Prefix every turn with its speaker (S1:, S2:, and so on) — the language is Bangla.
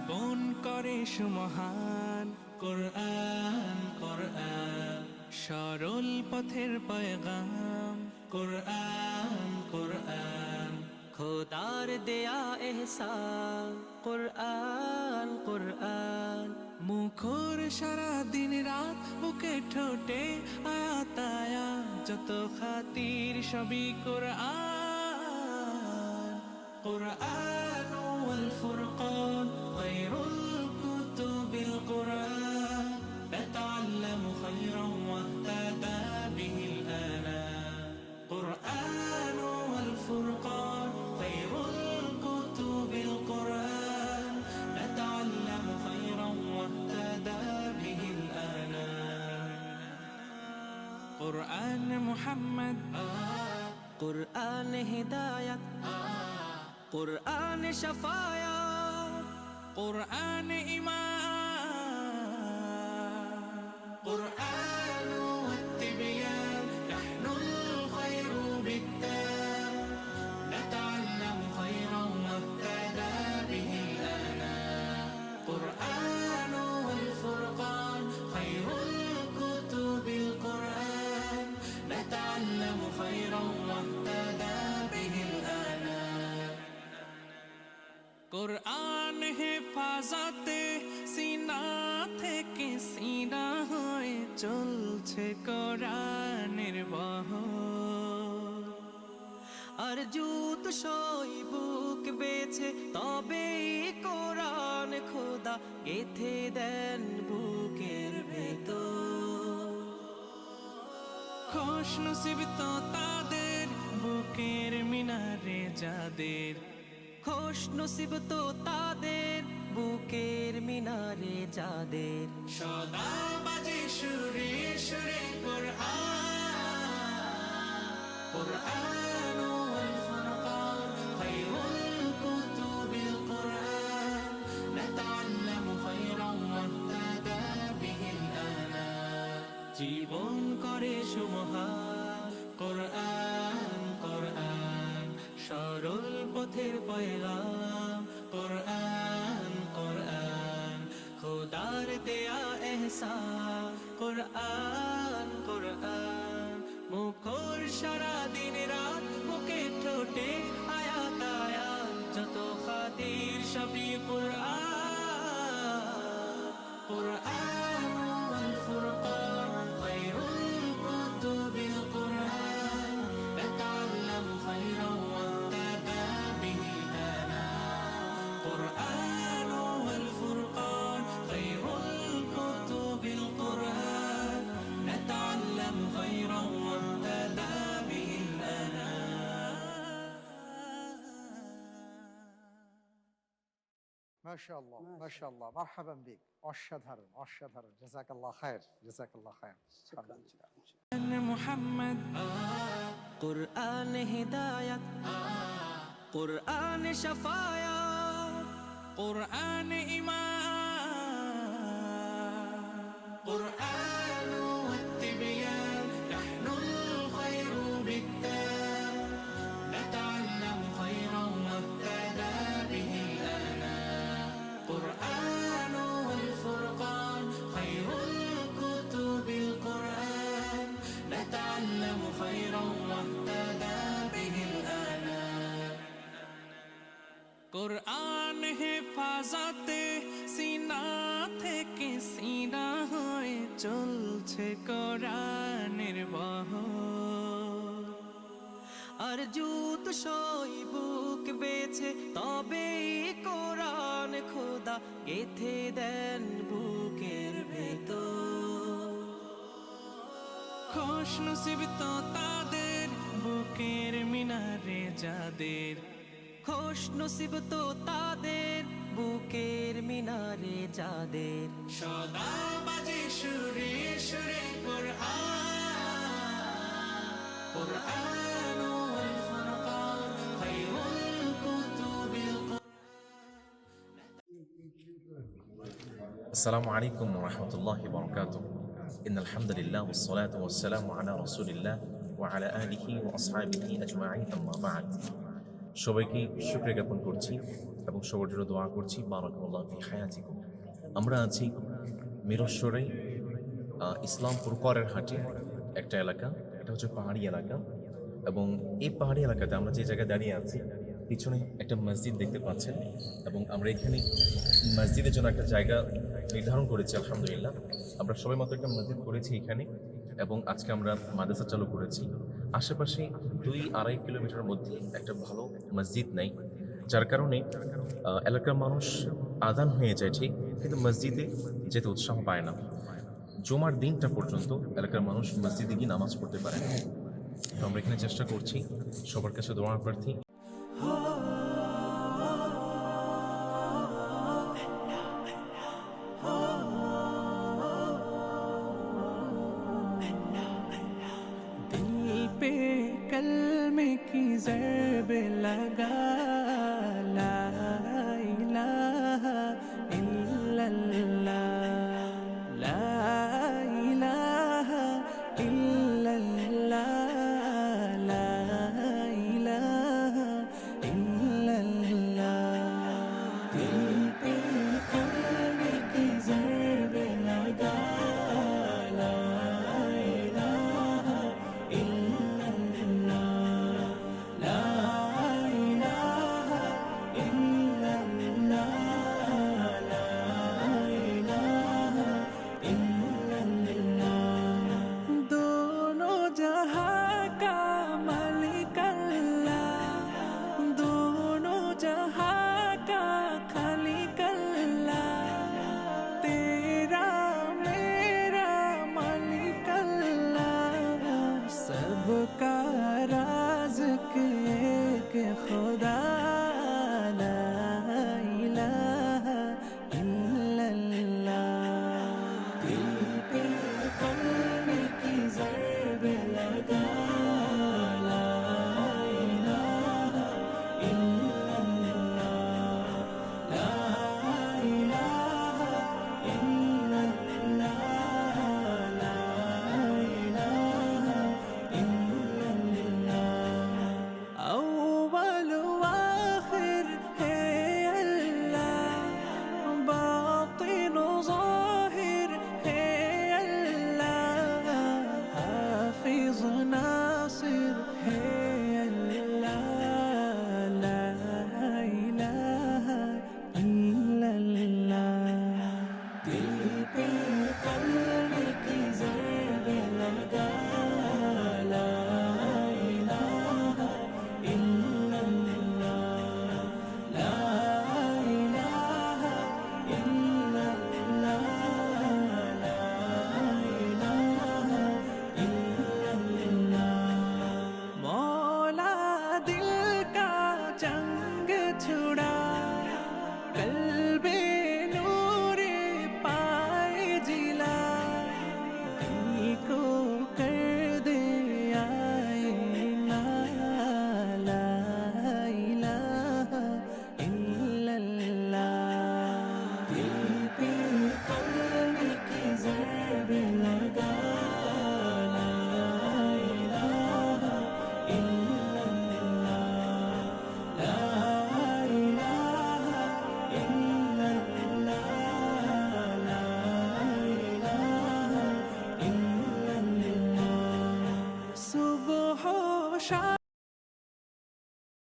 S1: জীবন করে সুমহান। কোরআন কোরআন সরল পথের পয়গাম। কোরআন কোরআন খোদার দেয়া এহসান। কোরআন কোরআন মুখর সারা দিন রাত, বুকে ঠোঁটে আয়াত আয়াত, যত খাতির সবই কোরআন। কোরআন ওয়াল ফুরকান খায়রুল কুতুবিল কোরআন, নাতাআল্লামু খায়রান ওয়াহতাদা বিহিল আনাম। কোরআন ওয়াল ফুরকান খায়রুল কুতুবিল কোরআন, নাতাআল্লামু খায়রান ওয়াহতাদা বিহিল আনাম। কোরআন মুহাম্মদ,
S2: কুরআন হিদায়াত, কুরআন শাফায়াত,
S1: কোরআন ঈমান। কোরআন ওয়াত-তিবয়ান নাহনুল খায়রু বিত-তাম, নাতাআল্লামু খায়রান ওয়াহতাদা বিহিল আনাম। কোরআন ওয়াল ফুরকান খায়রুল কুতুবিল কোরআন, নাতাআল্লামু খায়রান ওয়াহতাদা বিহিল আনাম। কোরআন হেফাজতে সিনা থেকে সিনা হয়ে চলছে কোরআনের বহর।
S2: আর জুত সই বুক বেছে তবে কোরআন খোদা গেথে দেন বুকের ভেতর।
S1: খুশ নসিব তো তাদের বুকের মিনারে যাদের,
S2: খুশ নসিব তো তাদের বুকের মিনারে যাদের।
S1: সদা বাজে সুরে সুরে কোরআন। কোরআন ওয়াল ফুরকান খায়রুল কুতুবিল কোরআন, নাতাআল্লামু খায়রান ওয়াহতাদা বিহিল আনাম। জীবন করে সুমহান। কোরআন কোরআন সরল পথের পয়গাম। কোরআন কোরআন খোদার দেয়া এহসান। কোরআন কোরআন মুখর সারা দিন রাত, বুকে ঠোঁটে আয়াত আয়াত, যত খাতির সবই কোরআন। কোরআন ওয়াল ফুরকান খায়রুল কুতুবিল কোরআন, নাতাআল্লামু খায়রান ওয়াহতাদা বিহিল আনাম। কোরআন ওয়াল ফুরকান খায়রুল কুতুবিল কোরআন, নাতাআল্লামু খায়রান ওয়াহতাদা বিহিল আনাম।
S3: মাশাআল্লাহ মাশাআল্লাহ, মারহাবান বিক। অসাধারণ অসাধারণ, জাযাকাল্লাহ খায়ের, জাযাকাল্লাহ খায়ের।
S1: মুহাম্মদ,
S2: কুরআন হিদায়াত, কুরআন শাফায়াত,
S1: কোরআন ঈমান। কোরআন ওয়াত-তিবয়ান নাহনুল খায়রু বিত-তাম, নাতাআল্লামু খায়রান ওয়াহতাদা বিহিল আনাম। কোরআন ওয়াল ফুরকান খায়রুল কুতুবিল কোরআন, নাতাআল্লামু খায়রান ওয়াহতাদা বিহিল আনাম। কোরআন হেফাজতে সিনা থেকে সিনা হয়ে চলছে কোরআনের বহর।
S2: আর জুত সই বুক বেছে তবে কোরআন খোদা গেথে দেন বুকের ভেতর।
S1: খুশ নসিব তো তাদের বুকের মিনারে যাদের,
S2: খুশ নসিব তো তাদের বুকের মিনারে যাদের।
S1: সদা বাজে সুরে সুরে কোরআন। কোরআন ওয়াল ফুরকান খায়রুল কুতুবিল কোরআন।
S4: السلام عليكم ورحمة الله وبركاته. إن الحمد لله والصلاة والسلام على رسول الله وعلى آله وأصحابه أجمعين. أما بعد. সবাইকে শুকরিয়া জ্ঞাপন করছি এবং সবার জন্য দোয়া করছি বারাকাল্লাহু ফি হায়াতিকুম। আমরা আছি মিরস্বরে ইসলামপুর করের হাটে একটা এলাকা, এটা হচ্ছে পাহাড়ি এলাকা, এবং এই পাহাড়ি এলাকাতে আমরা যে জায়গায় দাঁড়িয়ে আছি পিছনে একটা মসজিদ দেখতে পাচ্ছেন, এবং আমরা এখানে মসজিদের জন্য একটা জায়গা নির্ধারণ করেছি। আলহামদুলিল্লাহ আমরা সবাই মতো একটা মসজিদ করেছি এখানে, এবং আজকে আমরা মাদ্রাসা চালু করেছি। আশেপাশে 2-2.5 কিলোমিটারের মধ্যে একটা ভালো মসজিদ নেই, যার কারণে এলাকার মানুষ আজান হয়ে যায় ঠিক, কিন্তু মসজিদে যেতে উৎসাহ পায় না। জুমার দিনটা পর্যন্ত এলাকার মানুষ মসজিদে গিয়ে নামাজ পড়তে পারে না। তো আমরা এখানে চেষ্টা করছি, সবার কাছে দোয়া প্রার্থী।
S1: दिल पे कलमे की ज़रब लगा ला इलाहा इल्लल्लाह ला इलाहा इल्लल्लाह ला इलाहा इल्लल्लाह दिल पे कलमे की ज़रब लगा ला इलाहा इल्लल्लाह ला इलाहा इल्लल्लाह ला इलाहा इल्लल्लाह दोनों जहां का मालिक अल्लाह दोनों जहां का खालिक अल्लाह तेरा मेरा मालिक अल्लाह सबका राज़िक एक खुदा ला इलाहा इल्लल्लाह दिल पे कलमे की ज़रब लगा ला इलाहा इल्लल्लाह ला इलाहा इल्लल्लाह ला इलाहा इल्लल्लाह अव्वल आखिर है अल्लाह बातिन ज़ाहिर है अल्लाह हाफिज़ नासिर है अल्लाह ला इलाहा इल्लल्लाह दिल पे कलमे की ज़रब लगा ला इलाहा इल्लल्लाह ला इलाहा इल्लल्लाह ला इलाहा इल्लल्लाह मौला दिल का जंग छुड़ा कल्बे नूरे पाए जिला दिल को कर दे आईना ला इलाहा इल्लल्लाह दिल पे कलमे की ज़रब लगा ला इलाहा इल्लल्लाह ला इलाहा इल्लल्लाह ला इलाहा इल्लल्लाह सुबह शाम